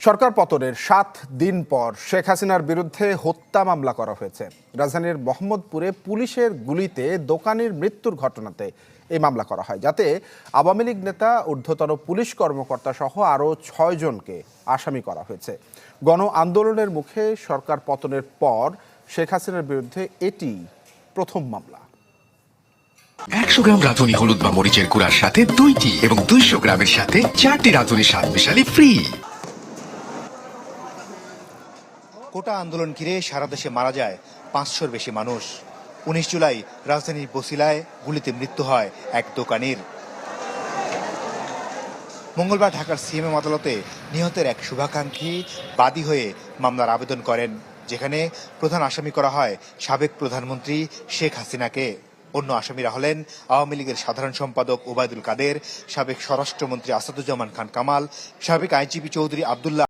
সরকার পতনের 7 দিন পর শেখ হাসিনার বিরুদ্ধে হত্যা মামলা করা হয়েছে। রাজধানীর মোহাম্মদপুরে পুলিশের গুলিতে দোকানির মৃত্যুর ঘটনাতে এই মামলা করা হয়, যাতে আওয়ামী লীগ নেতা, ঊর্ধ্বতন পুলিশ কর্মকর্তা সহ আরও 6 জনকে আসামি করা হয়েছে। গণ আন্দোলনের মুখে সরকার পতনের পর শেখ হাসিনার বিরুদ্ধে এটি প্রথম মামলা। 100 গ্রাম রাঁধুনি হলুদ বা মরিচের গুঁড়ার সাথে 2টি এবং 200 গ্রামের সাথে 4টি রাঁধুনি স্বাদ মিশালি ফ্রি। কোটা আন্দোলন ঘিরে সারা দেশে মারা যায় 500-র বেশি মানুষ। 19 জুলাই রাজধানীর বসিলায় গুলিতে মৃত্যু হয় এক দোকানির। মঙ্গলবার ঢাকার সিএমএম আদালতে নিহতের এক শুভাকাঙ্ক্ষী বাদী হয়ে মামলার আবেদন করেন, যেখানে প্রধান আসামি করা হয় সাবেক প্রধানমন্ত্রী শেখ হাসিনাকে। অন্য আসামিরা হলেন আওয়ামী লীগের সাধারণ সম্পাদক ওবায়দুল কাদের, সাবেক স্বরাষ্ট্রমন্ত্রী আসাদুজ্জামান খান কামাল, সাবেক আইজিপি চৌধুরী আব্দুল্লাহ